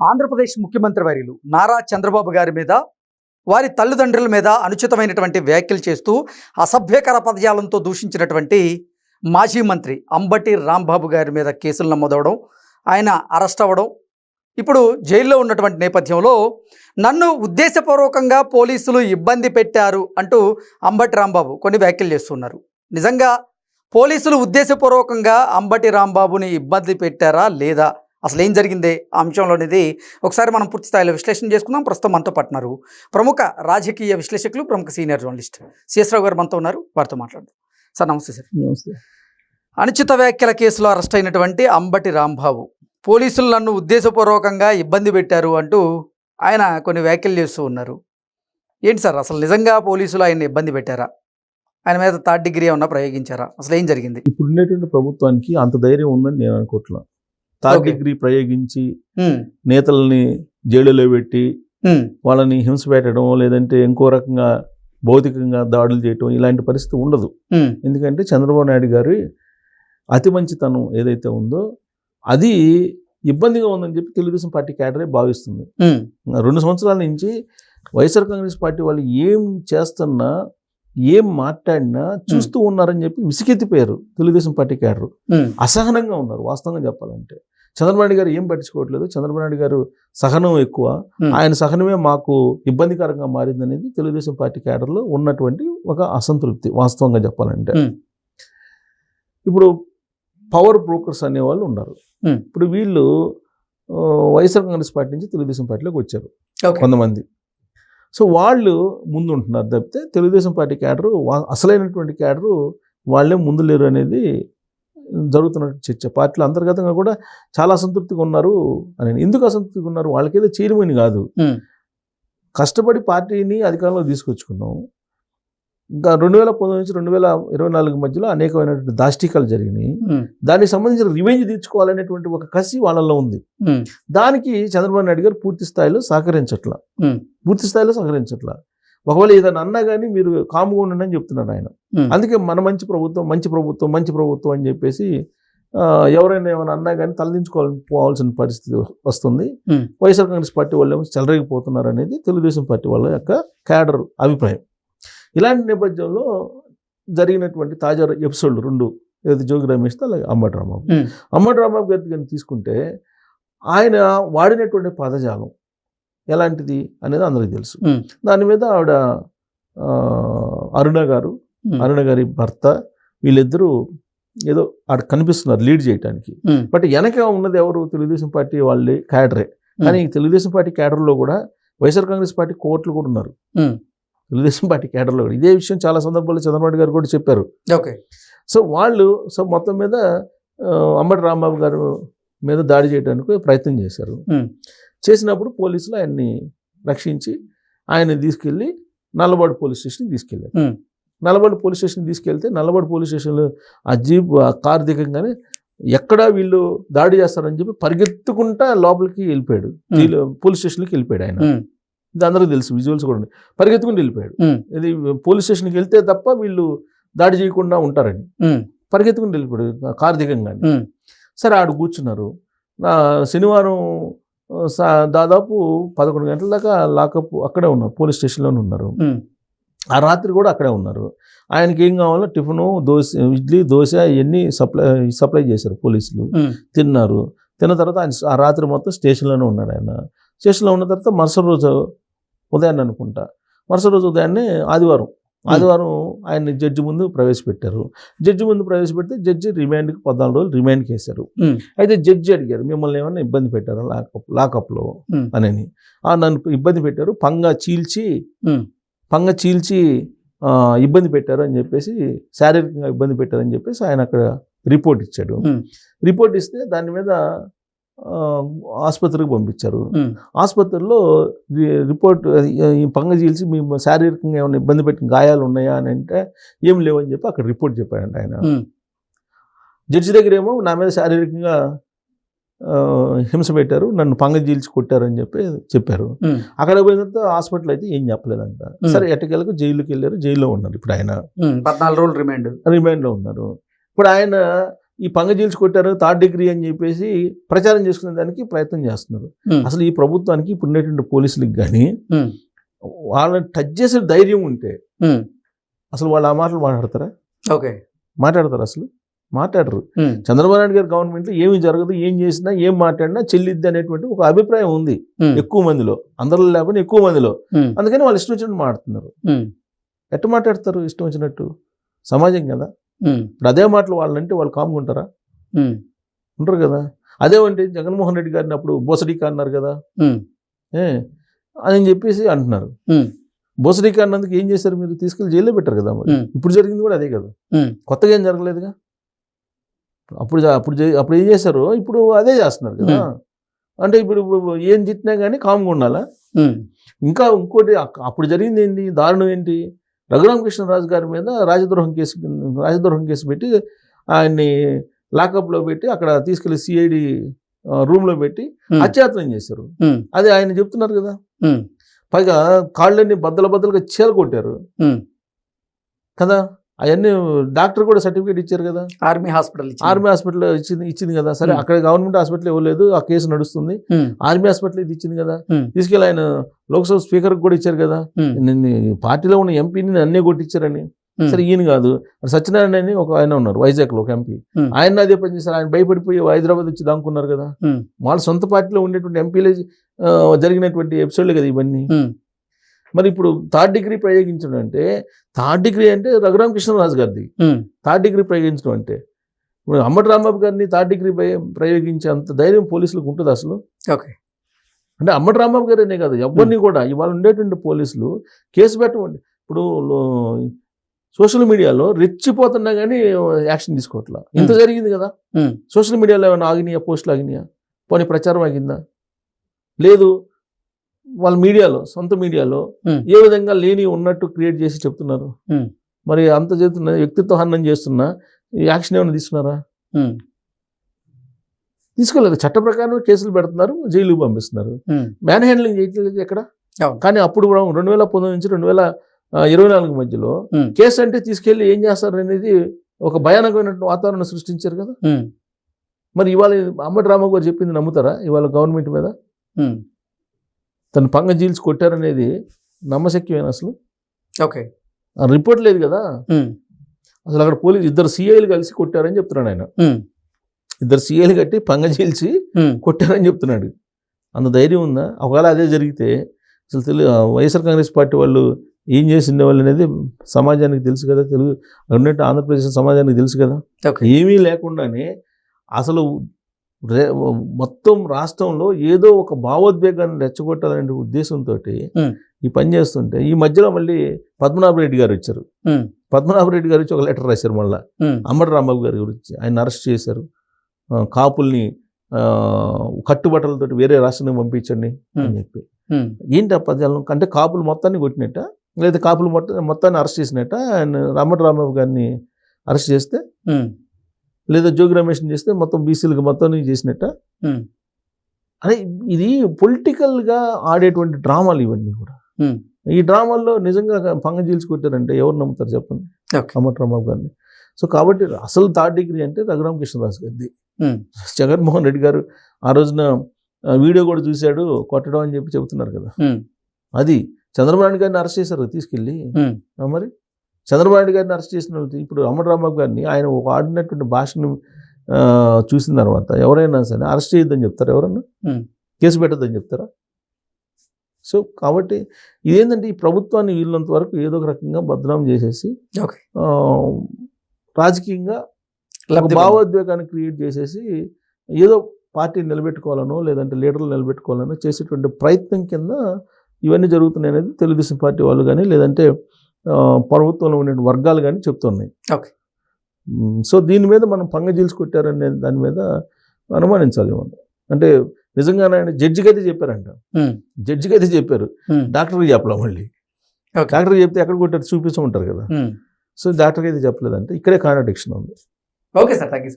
ఆంధ్రప్రదేశ్ ముఖ్యమంత్రి వర్యులు నారా చంద్రబాబు గారి మీద వారి తల్లిదండ్రుల మీద అనుచితమైనటువంటి వ్యాఖ్యలు చేస్తూ అసభ్యకర పదజాలంతో దూషించినటువంటి మాజీ మంత్రి అంబటి రాంబాబు గారి మీద కేసులు నమోదవడం, ఆయన అరెస్ట్ అవ్వడం, ఇప్పుడు జైల్లో ఉన్నటువంటి నేపథ్యంలో నన్ను ఉద్దేశపూర్వకంగా పోలీసులు ఇబ్బంది పెట్టారు అంటూ అంబటి రాంబాబు కొన్ని వ్యాఖ్యలు చేస్తున్నారు. నిజంగా పోలీసులు ఉద్దేశపూర్వకంగా అంబటి రాంబాబుని ఇబ్బంది పెట్టారా లేదా, అసలు ఏం జరిగిందే ఆ అంశంలోనిది ఒకసారి మనం పూర్తి స్థాయిలో విశ్లేషణ చేసుకుందాం. ప్రస్తుతం మనతో పట్టినారు ప్రముఖ రాజకీయ విశ్లేషకులు, ప్రముఖ సీనియర్ జర్నలిస్ట్ సిఎస్ రావు గారు మనతో ఉన్నారు. వారితో మాట్లాడదాం. సార్ నమస్తే. సార్ నమస్తే. అనుచిత వ్యాఖ్యల కేసులో అరెస్ట్ అయినటువంటి అంబటి రాంబాబు పోలీసులు నన్ను ఉద్దేశపూర్వకంగా ఇబ్బంది పెట్టారు అంటూ ఆయన కొన్ని వ్యాఖ్యలు చేస్తూ ఉన్నారు. ఏంటి సార్, అసలు నిజంగా పోలీసులు ఆయన్ని ఇబ్బంది పెట్టారా? ఆయన మీద థర్డ్ డిగ్రీ ఏమన్నా ప్రయోగించారా? అసలు ఏం జరిగింది? ఇప్పుడు ఉండేటువంటి ప్రభుత్వానికి అంత ధైర్యం ఉందని నేను అనుకోవట్లా. థర్డ్ డిగ్రీ ప్రయోగించి నేతల్ని జైలులో పెట్టి వాళ్ళని హింస పెట్టడం, లేదంటే ఇంకో రకంగా భౌతికంగా దాడులు చేయటం, ఇలాంటి పరిస్థితి ఉండదు. ఎందుకంటే చంద్రబాబు నాయుడు గారి అతి మంచితనం ఏదైతే ఉందో అది ఇబ్బందిగా ఉందని చెప్పి తెలుగుదేశం పార్టీ క్యాడరే భావిస్తుంది. 2 సంవత్సరాల నుంచి వైఎస్ఆర్ కాంగ్రెస్ పార్టీ వాళ్ళు ఏం చేస్తున్నా, ఏం మాట్లాడినా చూస్తూ ఉన్నారని చెప్పి విసిగెత్తిపోయారు తెలుగుదేశం పార్టీ క్యాడరు. అసహనంగా ఉన్నారు వాస్తవంగా చెప్పాలంటే. చంద్రబాబు నాయుడు గారు ఏం పట్టించుకోవట్లేదు. చంద్రబాబు నాయుడు గారు సహనం ఎక్కువ, ఆయన సహనమే మాకు ఇబ్బందికరంగా మారింది అనేది తెలుగుదేశం పార్టీ క్యాడర్లో ఉన్నటువంటి ఒక అసంతృప్తి వాస్తవంగా చెప్పాలంటే. ఇప్పుడు పవర్ బ్రోకర్స్ అనేవాళ్ళు ఉన్నారు. ఇప్పుడు వీళ్ళు వైఎస్ఆర్ కాంగ్రెస్ పార్టీ నుంచి తెలుగుదేశం పార్టీలోకి వచ్చారు కొంతమంది. సో వాళ్ళు ముందు ఉంటున్నారు తప్పితే తెలుగుదేశం పార్టీ క్యాడరు, అసలైనటువంటి క్యాడరు వాళ్ళే ముందు లేరు అనేది జరుగుతున్న చర్చ. పార్టీలో అంతర్గతంగా కూడా చాలా అసంతృప్తిగా ఉన్నారు అని. ఎందుకు అసంతృప్తిగా ఉన్నారు? వాళ్ళకేదో చేయమని కాదు, కష్టపడి పార్టీని అధికారంలో తీసుకొచ్చుకున్నాం. ఇంకా 2019 నుంచి 2024 మధ్యలో అనేకమైనటువంటి దాష్టికాలు జరిగినాయి. దానికి సంబంధించిన రివెంజ్ తీర్చుకోవాలనేటువంటి ఒక కసి వాళ్ళల్లో ఉంది. దానికి చంద్రబాబు నాయుడు గారు పూర్తి స్థాయిలో సహకరించట్లా. ఒకవేళ ఏదైనా అన్నా కానీ మీరు కాముగా ఉండండి అని చెప్తున్నాడు ఆయన. అందుకే మన మంచి ప్రభుత్వం అని చెప్పేసి ఎవరైనా ఏమైనా అన్నా కానీ తలదించుకోవాల్సిన పరిస్థితి వస్తుంది. వైఎస్ఆర్ కాంగ్రెస్ పార్టీ వాళ్ళు ఏమో చెలరేగిపోతున్నారు అనేది తెలుగుదేశం పార్టీ వాళ్ళ యొక్క క్యాడర్ అభిప్రాయం. ఇలాంటి నేపథ్యంలో జరిగినటువంటి తాజా ఎపిసోడ్లు 2, ఏదైతే జోగి రమేష్ అలాగే అంబటి రాంబాబు గారి కానీ తీసుకుంటే ఆయన వాడినటువంటి పదజాలం ఎలాంటిది అనేది అందరికీ తెలుసు. దాని మీద ఆవిడ అరుణ గారి భర్త వీళ్ళిద్దరూ ఏదో ఆడ కనిపిస్తున్నారు లీడ్ చేయడానికి. బట్ వెనక ఉన్నది ఎవరు? తెలుగుదేశం పార్టీ వాళ్ళే క్యాడరే. కానీ తెలుగుదేశం పార్టీ క్యాడర్లో కూడా వైఎస్ఆర్ కాంగ్రెస్ పార్టీ కోర్టులు కూడా ఉన్నారు. తెలుగుదేశం పార్టీ క్యాడర్లో కూడా ఇదే విషయం చాలా సందర్భాల్లో చంద్రబాబు గారు కూడా చెప్పారు. సో వాళ్ళు మొత్తం మీద అంబటి రాంబాబు గారు మీద దాడి చేయడానికి ప్రయత్నం చేశారు. చేసినప్పుడు పోలీసులు ఆయన్ని రక్షించి ఆయన్ని తీసుకెళ్ళి నల్లబాడు పోలీస్ స్టేషన్కి తీసుకెళ్ళారు. నల్లబాడు పోలీస్ స్టేషన్కి తీసుకెళ్తే నల్లబాడు పోలీస్ స్టేషన్లో ఆ జీప్ కారు దిగంగానే ఎక్కడా వీళ్ళు దాడి చేస్తారని చెప్పి పరిగెత్తుకుంటా లోపలికి వెళ్ళిపోయాడు. పోలీస్ స్టేషన్కి వెళ్ళిపోయాడు ఆయన. ఇది అందరికీ తెలుసు, విజువల్స్ కూడా పరిగెత్తుకుని వెళ్ళిపోయాడు. ఇది పోలీస్ స్టేషన్కి వెళ్తే తప్ప వీళ్ళు దాడి చేయకుండా ఉంటారని పరిగెత్తుకుని వెళ్ళిపోయాడు కారు దిగంగానే. సరే ఆడు కూర్చున్నారు. శనివారం దాదాపు 11 గంటల దాకా లాకప్ అక్కడే ఉన్నారు, పోలీస్ స్టేషన్లోనే ఉన్నారు. ఆ రాత్రి కూడా అక్కడే ఉన్నారు. ఆయనకి ఏం కావాలో టిఫిను, ఇడ్లీ, దోశ ఇవన్నీ సప్లై చేశారు పోలీసులు. తిన్నారు. తిన్న తర్వాత ఆయన ఆ రాత్రి మొత్తం స్టేషన్లోనే ఉన్నాడు. ఆయన స్టేషన్లో ఉన్న తర్వాత మరుసటి రోజు ఉదయాన్నే ఆదివారం ఆయన్ని జడ్జి ముందు ప్రవేశపెట్టారు. ప్రవేశపెడితే జడ్జి రిమాండ్కి 14 రోజులు రిమాండ్కి వేశారు. అయితే జడ్జి అడిగారు, మిమ్మల్ని ఏమన్నా ఇబ్బంది పెట్టారా లాకప్లో అని. నన్ను ఇబ్బంది పెట్టారు, పంగ చీల్చి ఇబ్బంది పెట్టారు అని చెప్పేసి, శారీరకంగా ఇబ్బంది పెట్టారని చెప్పేసి ఆయన అక్కడ రిపోర్ట్ ఇచ్చాడు. రిపోర్ట్ ఇస్తే దాని మీద ఆసుపత్రికి పంపించారు. ఆసుపత్రిలో రిపోర్ట్ పంగ చీల్చి మీ శారీరకంగా ఏమైనా ఇబ్బంది పెట్టిన గాయాలు ఉన్నాయా అని అంటే ఏం లేవని చెప్పి అక్కడ రిపోర్ట్ చెప్పాడంట ఆయన. జడ్జి దగ్గర ఏమో నా మీద శారీరకంగా హింస పెట్టారు, నన్ను పంగ చీల్చి కొట్టారు అని చెప్పారు. అక్కడ పోయిన తర్వాత హాస్పిటల్ అయితే ఏం చెప్పలేదంట. సరే ఎట్టకేలకు జైలుకి వెళ్ళారు. జైల్లో ఉన్నారు ఇప్పుడు ఆయన. 14 రోజులు రిమాండ్లో ఉన్నారు. ఇప్పుడు ఆయన ఈ పంగజీల్చి కొట్టారు 3rd డిగ్రీ అని చెప్పేసి ప్రచారం చేసుకునే దానికి ప్రయత్నం చేస్తున్నారు. అసలు ఈ ప్రభుత్వానికి ఇప్పుడు ఉండేటువంటి పోలీసులకు కానీ వాళ్ళని టచ్ చేసే ధైర్యం ఉంటే అసలు వాళ్ళు ఆ మాటలు మాట్లాడతారా? ఓకే, మాట్లాడతారు? అసలు మాట్లాడరు. చంద్రబాబు నాయుడు గారి గవర్నమెంట్లో ఏమి జరగదు, ఏం చేసినా ఏం మాట్లాడినా చెల్లిద్ది అనేటువంటి ఒక అభిప్రాయం ఉంది ఎక్కువ మందిలో, అందరిలో లేకపోతే ఎక్కువ మందిలో. అందుకని వాళ్ళు ఇష్టం వచ్చినట్టు మాట్లాడుతున్నారు. ఎట్ట మాట్లాడతారు ఇష్టం వచ్చినట్టు? సమాజం కదా. ఇప్పుడు అదే మాటలు వాళ్ళంటే వాళ్ళు కామ్గా ఉంటారా? ఉంటారు కదా. అదేమంటే జగన్మోహన్ రెడ్డి గారిని అప్పుడు బోసడికా అన్నారు కదా అని చెప్పేసి అంటున్నారు. బోసడికా అన్నందుకు ఏం చేశారు మీరు? తీసుకెళ్ళి జైల్లో పెట్టారు కదా. మరి ఇప్పుడు జరిగింది కూడా అదే కదా, కొత్తగా ఏం జరగలేదుగా. అప్పుడు ఏం చేశారో ఇప్పుడు అదే చేస్తున్నారు కదా. అంటే ఇప్పుడు ఏం తిట్టినా కానీ కామ్గా ఉండాలా? ఇంకా ఇంకోటి అప్పుడు జరిగింది ఏంటి, దారుణం ఏంటి, రఘురామకృష్ణరాజు గారి మీద రాజద్రోహం కేసు పెట్టి ఆయన్ని లాకప్లో పెట్టి అక్కడ తీసుకెళ్లి సిఐడి రూమ్లో పెట్టి అత్యాచారం చేశారు. అది ఆయన చెప్తున్నారు కదా. పైగా కాళ్ళన్నీ బద్దలుగా చీల కొట్టారు కదా. అవన్నీ డాక్టర్ కూడా సర్టిఫికేట్ ఇచ్చారు కదా. ఆర్మీ హాస్పిటల్ ఇచ్చింది కదా. సరే, అక్కడ గవర్నమెంట్ హాస్పిటల్ ఇవ్వలేదు, ఆ కేసు నడుస్తుంది. ఆర్మీ హాస్పిటల్ ఇది ఇచ్చింది కదా. తీసుకెళ్ళి ఆయన లోక్సభ స్పీకర్ కూడా ఇచ్చారు కదా. పార్టీలో ఉన్న ఎంపీని అన్నీ కొట్టించారని. సరే, ఈయన కాదు, సత్యనారాయణ అని ఒక ఆయన ఉన్నారు వైజాగ్లో, ఒక ఎంపీ. ఆయన అదే పని చేశారు. ఆయన భయపడిపోయి హైదరాబాద్ వచ్చి దాక్కున్నారు కదా. వాళ్ళ సొంత పార్టీలో ఉండేటువంటి ఎంపీలే జరిగినటువంటి ఎపిసోడ్లే కదా ఇవన్నీ. మరి ఇప్పుడు 3rd డిగ్రీ ప్రయోగించడం అంటే, 3rd డిగ్రీ అంటే రఘురామకృష్ణరాజు గారిది 3rd డిగ్రీ ప్రయోగించడం అంటే, ఇప్పుడు అంబటి రాంబాబు గారిని 3rd డిగ్రీ ప్రయోగించే అంత ధైర్యం పోలీసులకు ఉంటుంది అసలు? ఓకే, అంటే అంబటి రాంబాబు గారనే కాదు, ఎవరిని కూడా ఇవాళ ఉండేటువంటి పోలీసులు కేసు పెట్టమండి. ఇప్పుడు సోషల్ మీడియాలో రెచ్చిపోతున్నా కానీ యాక్షన్ తీసుకోవట్లా. ఇంత జరిగింది కదా. సోషల్ మీడియాలో ఏమైనా ఆగినాయా? పోస్టులు ఆగినాయా? పోనీ ప్రచారం ఆగిందా? లేదు. వాళ్ళ మీడియాలో, సొంత మీడియాలో ఏ విధంగా లేని ఉన్నట్టు క్రియేట్ చేసి చెప్తున్నారు. మరి అంత చేస్తున్న వ్యక్తిత్వ హననం చేస్తున్నా యాక్షన్ ఏమైనా తీసుకున్నారా? తీసుకోలేదు. చట్ట ప్రకారం కేసులు పెడుతున్నారు, జైలుకు పంపిస్తున్నారు. మ్యాన్ హ్యాండ్లింగ్ చేయట్లేదు ఎక్కడ. కానీ అప్పుడు 2019 నుంచి 2024 మధ్యలో కేసు అంటే తీసుకెళ్లి ఏం చేస్తారు అనేది ఒక భయానకమైనటువంటి వాతావరణం సృష్టించారు కదా. మరి ఇవాళ అంబటి రాంబాబు గారు చెప్పింది నమ్ముతారా ఇవాళ గవర్నమెంట్ మీద? తను పంగజీల్చి కొట్టారనేది నమ్మశక్యమైన అసలు? ఓకే, ఆ రిపోర్ట్ లేదు కదా. అసలు అక్కడ పోలీసు 2 సిఐలు కలిసి కొట్టారని చెప్తున్నాడు ఆయన. 2 సిఐలు కట్టి పంగజీల్చి కొట్టారని చెప్తున్నాడు. అంత ధైర్యం ఉందా? ఒకవేళ అదే జరిగితే అసలు వైఎస్ఆర్ కాంగ్రెస్ పార్టీ వాళ్ళు ఏం చేసిండే వాళ్ళు అనేది సమాజానికి తెలుసు కదా. ఉన్నట్టు ఆంధ్రప్రదేశ్ సమాజానికి తెలుసు కదా. ఏమీ లేకుండానే అసలు మొత్తం రాష్ట్రంలో ఏదో ఒక భావోద్వేగాన్ని రెచ్చగొట్టాలనే ఉద్దేశంతో ఈ పని చేస్తుంటే, ఈ మధ్యలో మళ్ళీ పద్మనాభరెడ్డి గారు వచ్చారు. పద్మనాభరెడ్డి గారు వచ్చి ఒక లెటర్ రాశారు మళ్ళీ అంబటి రాంబాబు గారి గురించి. ఆయన అరెస్ట్ చేశారు. కాపుల్ని కట్టుబట్టలతో వేరే రాష్ట్రానికి పంపించండి అని చెప్పి. ఏంటి ఆ పద్యాలను? అంటే కాపులు మొత్తాన్ని కొట్టినట్ట, లేదా కాపులు మొత్తాన్ని అరెస్ట్ చేసినట్ట? ఆయన అంబటి రాంబాబు గారిని అరెస్ట్ చేస్తే, లేదా జోగి రమేష్ని చేస్తే మొత్తం బీసీలకు మొత్తం చేసినట్ట? అదే ఇది పొలిటికల్గా ఆడేటువంటి డ్రామాలు ఇవన్నీ కూడా. ఈ డ్రామాల్లో నిజంగా పంగజీల్చి కొట్టారంటే ఎవరు నమ్ముతారు చెప్పండి? అంబటి రాంబాబు గారిని. సో కాబట్టి అసలు 3rd డిగ్రీ అంటే రఘురామకృష్ణరాజు గారిది. జగన్మోహన్ రెడ్డి గారు ఆ రోజున వీడియో కూడా చూశాడు కొట్టడం అని చెప్పి చెబుతున్నారు కదా. అది చంద్రబాబు నాయుడు గారిని అరెస్ట్ చేశారు తీసుకెళ్ళి. మరి చంద్రబాబు నాయుడు గారిని అరెస్ట్ చేసిన వాళ్ళు ఇప్పుడు అంబటి రాంబాబు గారిని ఆయన ఆడినటువంటి భాషను చూసిన తర్వాత ఎవరైనా సరే అరెస్ట్ చేయొద్దని చెప్తారా? ఎవరన్నా కేసు పెట్టద్దని చెప్తారా? సో కాబట్టి ఇదేంటంటే ఈ ప్రభుత్వాన్ని వీళ్ళంత వరకు ఏదో ఒక రకంగా బదనాం చేసేసి రాజకీయంగా భావోద్వేగాన్ని క్రియేట్ చేసేసి ఏదో పార్టీని నిలబెట్టుకోవాలనో లేదంటే లీడర్లు నిలబెట్టుకోవాలనో చేసేటువంటి ప్రయత్నం కింద ఇవన్నీ జరుగుతున్నాయి అనేది తెలుగుదేశం పార్టీ వాళ్ళు కానీ లేదంటే ప్రభుత్వంలో ఉండే వర్గాలు కానీ చెప్తున్నాయి. ఓకే, సో దీని మీద మనం పంగజీల్చి కొట్టారనే దాని మీద అనుమానించాలి మనం. అంటే నిజంగానే ఆయన జడ్జికి అయితే చెప్పారంట. జడ్జికి అయితే చెప్పారు, డాక్టర్కి చెప్పలే. మళ్ళీ డాక్టర్కి చెప్తే ఎక్కడ కొట్టారు చూపించమంటారు కదా. సో డాక్టర్కి అయితే చెప్పలేదంటే ఇక్కడే కాంట్రడిక్షన్ ఉంది. Okay sir, thank you.